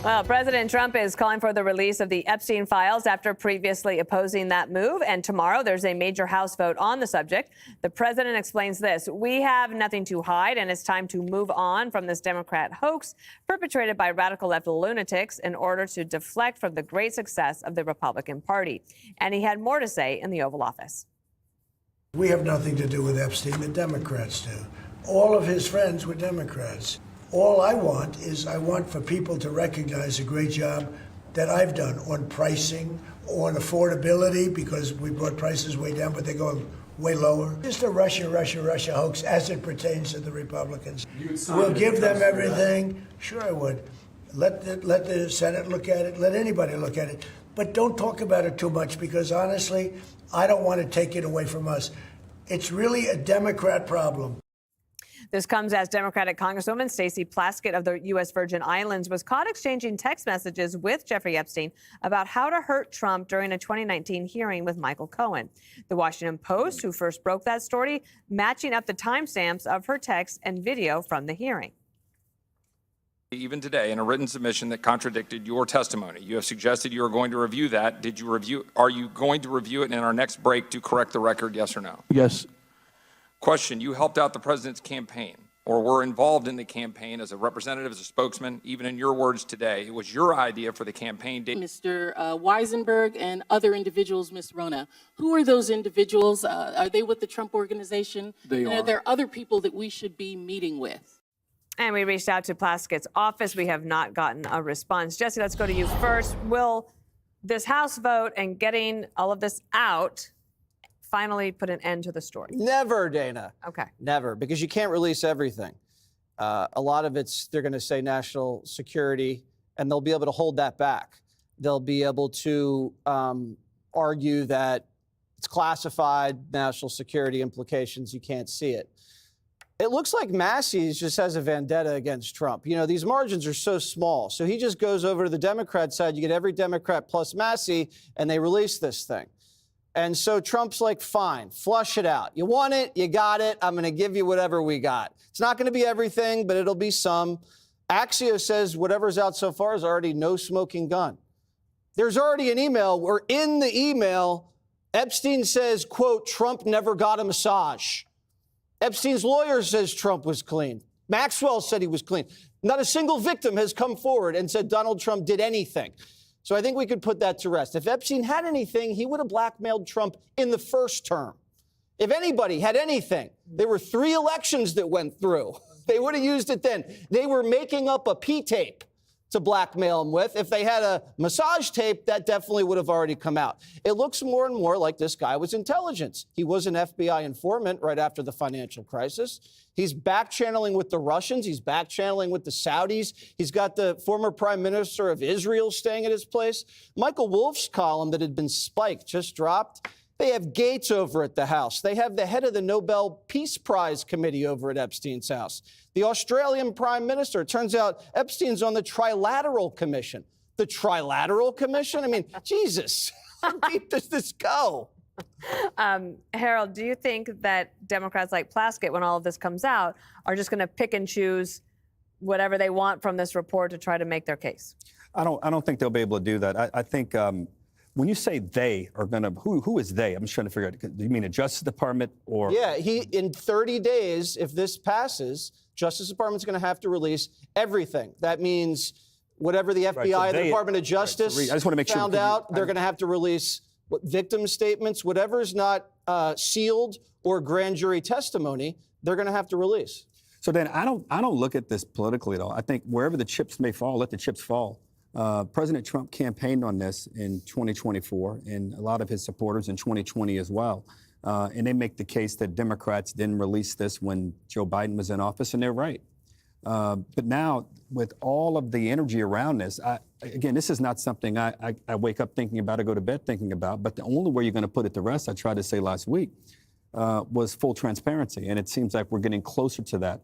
Well, President Trump is calling for the release of the Epstein files after previously opposing that move. And tomorrow, there's a major House vote on the subject. The president explains this: "We have nothing to hide, and it's time to move on from this Democrat hoax perpetrated by radical left lunatics in order to deflect from the great success of the Republican Party." And he had more to say in the Oval Office. We have nothing to do with Epstein. The Democrats do. All of his friends were Democrats. All I want for people to recognize a great job that I've done on pricing, on affordability, because we brought prices way down, but they're going way lower. Just a Russia hoax as it pertains to the Republicans. We'll give them everything. Sure, I would. Let the Senate look at it. Let anybody look at it. But don't talk about it too much, because honestly, I don't want to take it away from us. It's really a Democrat problem. This comes as Democratic Congresswoman Stacey Plaskett of the U.S. Virgin Islands was caught exchanging text messages with Jeffrey Epstein about how to hurt Trump during a 2019 hearing with Michael Cohen. The Washington Post, who first broke that story, matching up the timestamps of her text and video from the hearing. Even today, in a written submission that contradicted your testimony, you have suggested you are going to review that. Are you going to review it in our next break to correct the record, yes or no? Yes. Question: you helped out the president's campaign or were involved in the campaign as a representative, as a spokesman, even in your words today. It was your idea for the campaign. Mr. Weisenberg and other individuals, Ms. Rona, who are those individuals? Are they with the Trump organization? They are. Are there other people that we should be meeting with? And we reached out to Plaskett's office. We have not gotten a response. Jesse, let's go to you first. Will this House vote and getting all of this out finally put an end to the story? Never, Dana. Okay. Never, because you can't release everything. A lot of they're going to say national security, and they'll be able to hold that back. They'll be able to argue that it's classified, national security implications, you can't see it. It looks like Massey just has a vendetta against Trump. You know, these margins are so small. So he just goes over to the Democrat side. You get every Democrat plus Massey, and they release this thing. And so Trump's like, fine, flush it out. You want it, you got it. I'm going to give you whatever we got. It's not going to be everything, but it'll be some. Axios says whatever's out so far is already no smoking gun. There's already an email where in the email, Epstein says, quote, Trump never got a massage. Epstein's lawyer says Trump was clean. Maxwell said he was clean. Not a single victim has come forward and said Donald Trump did anything. So I think we could put that to rest. If Epstein had anything, he would have blackmailed Trump in the first term. If anybody had anything, there were 3 elections that went through. They would have used it then. They were making up a P-tape to blackmail him with. If they had a massage tape, that definitely would have already come out. It looks more and more like this guy was intelligence. He was an FBI informant right after the financial crisis. He's back-channeling with the Russians. He's back-channeling with the Saudis. He's got the former prime minister of Israel staying at his place. Michael Wolff's column that had been spiked just dropped. They have Gates over at the House. They have the head of the Nobel Peace Prize Committee over at Epstein's house. The Australian Prime Minister. It turns out Epstein's on the Trilateral Commission. The Trilateral Commission? I mean, Jesus, how deep does this go? Harold, do you think that Democrats like Plaskett, when all of this comes out, are just going to pick and choose whatever they want from this report to try to make their case? I don't think they'll be able to do that. I think when you say they are going to, who is they? I'm just trying to figure out. Do you mean the Justice Department or? Yeah, in 30 days, if this passes, Justice Department's going to have to release everything. That means whatever the FBI, the Department of Justice I just want to make found out, they're going to have to release victim statements, whatever is not sealed or grand jury testimony, they're going to have to release. So then I don't look at this politically at all. I think wherever the chips may fall, let the chips fall. President Trump campaigned on this in 2024 and a lot of his supporters in 2020 as well. And they make the case that Democrats didn't release this when Joe Biden was in office, and they're right. But now, with all of the energy around this, again, this is not something I wake up thinking about or go to bed thinking about, but the only way you're going to put it to rest, I tried to say last week, was full transparency. And it seems like we're getting closer to that.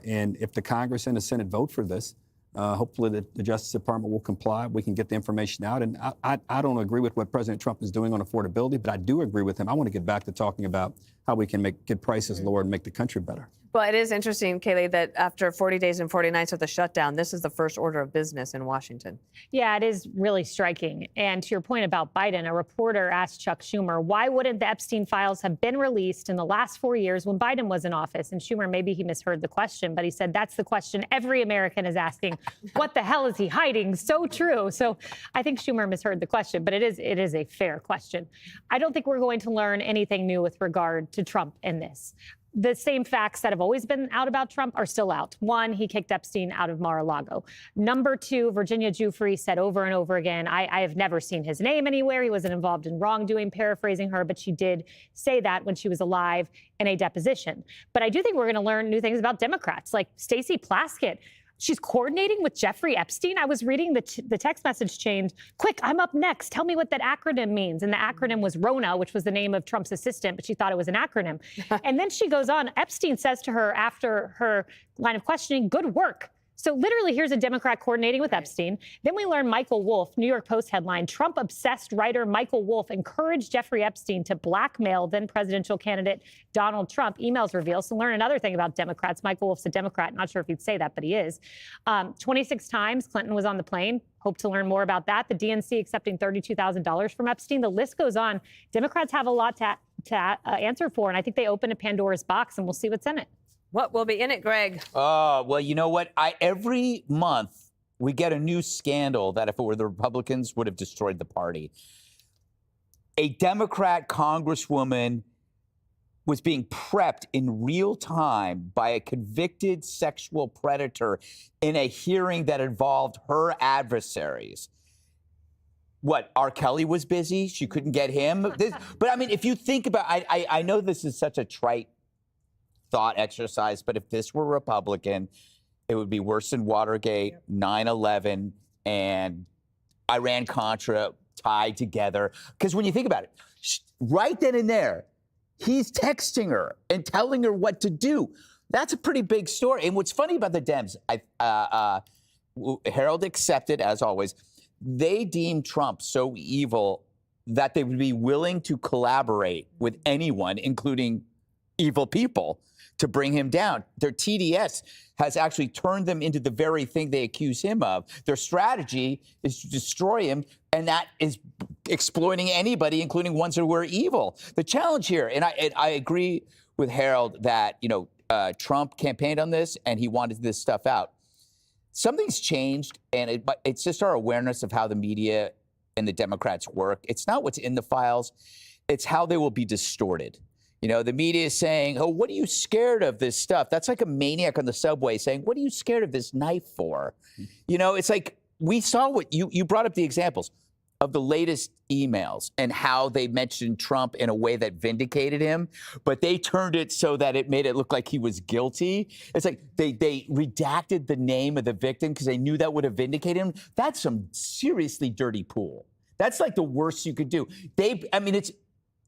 And if the Congress and the Senate vote for this, hopefully the Justice Department will comply. We can get the information out. And I don't agree with what President Trump is doing on affordability, but I do agree with him. I want to get back to talking about how we can get prices lower and make the country better. Well, it is interesting, Kayleigh, that after 40 days and 40 nights of the shutdown, this is the first order of business in Washington. Yeah, it is really striking. And to your point about Biden, a reporter asked Chuck Schumer, why wouldn't the Epstein files have been released in the last 4 years when Biden was in office? And Schumer, maybe he misheard the question, but he said that's the question every American is asking. What the hell is he hiding? So true. So I think Schumer misheard the question, but it is a fair question. I don't think we're going to learn anything new with regard to Trump in this. The same facts that have always been out about Trump are still out. One, he kicked Epstein out of Mar-a-Lago. Number two, Virginia Giuffre said over and over again, I have never seen his name anywhere. He wasn't involved in wrongdoing, paraphrasing her, but she did say that when she was alive in a deposition. But I do think we're going to learn new things about Democrats, like Stacey Plaskett. She's coordinating with Jeffrey Epstein. I was reading the text message chain. Quick, I'm up next. Tell me what that acronym means. And the acronym was RONA, which was the name of Trump's assistant, but she thought it was an acronym. And then she goes on. Epstein says to her after her line of questioning, good work. So literally, here's a Democrat coordinating with Epstein. Then we learn Michael Wolff, New York Post headline, Trump-obsessed writer Michael Wolff encouraged Jeffrey Epstein to blackmail then presidential candidate Donald Trump. Emails reveal. So learn another thing about Democrats. Michael Wolff's a Democrat. Not sure if he'd say that, but he is. 26 times Clinton was on the plane. Hope to learn more about that. The DNC accepting $32,000 from Epstein. The list goes on. Democrats have a lot to answer for, and I think they open a Pandora's box, and we'll see what's in it. What will be in it, Greg? Well, you know what? Every month we get a new scandal that if it were the Republicans would have destroyed the party. A Democrat congresswoman was being prepped in real time by a convicted sexual predator in a hearing that involved her adversaries. What, R. Kelly was busy? She couldn't get him? But I mean, if you think about, I know this is such a trite thought exercise, but if this were Republican, it would be worse than Watergate, 9/11, and Iran-Contra tied together. Because when you think about it, right then and there, he's texting her and telling her what to do. That's a pretty big story. And what's funny about the Dems, Harold accepted, as always, they deemed Trump so evil that they would be willing to collaborate with anyone, including evil people, to bring him down. Their TDS has actually turned them into the very thing they accuse him of. Their strategy is to destroy him, and that is exploiting anybody, including ones who are evil. The challenge here, and I agree with Harold that, Trump campaigned on this and he wanted this stuff out. Something's changed, and it's just our awareness of how the media and the Democrats work. It's not what's in the files, it's how they will be distorted. The media is saying, oh, what are you scared of this stuff? That's like a maniac on the subway saying, what are you scared of this knife for? It's like we saw what you brought up the examples of the latest emails and how they mentioned Trump in a way that vindicated him, but they turned it so that it made it look like he was guilty. It's like they redacted the name of the victim because they knew that would have vindicated him. That's some seriously dirty pool. That's like the worst you could do.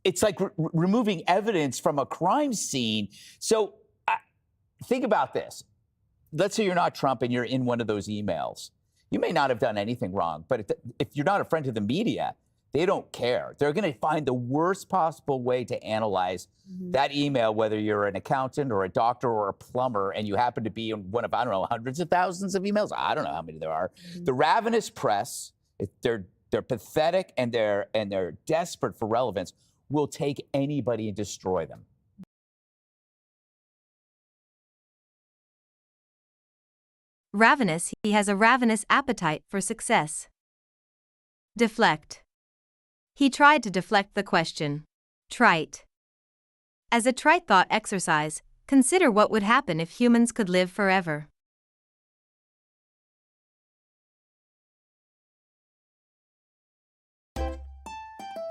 It's like removing evidence from a crime scene. So think about this. Let's say you're not Trump and you're in one of those emails. You may not have done anything wrong, but if you're not a friend to the media, they don't care. They're going to find the worst possible way to analyze that email, whether you're an accountant or a doctor or a plumber, and you happen to be in one of, hundreds of thousands of emails. I don't know how many there are. The ravenous press, they're pathetic and they're desperate for relevance, will take anybody and destroy them. Ravenous, he has a ravenous appetite for success. Deflect. He tried to deflect the question. Trite. As a trite thought exercise, consider what would happen if humans could live forever.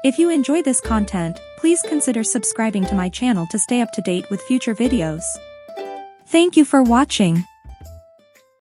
If you enjoy this content, please consider subscribing to my channel to stay up to date with future videos. Thank you for watching.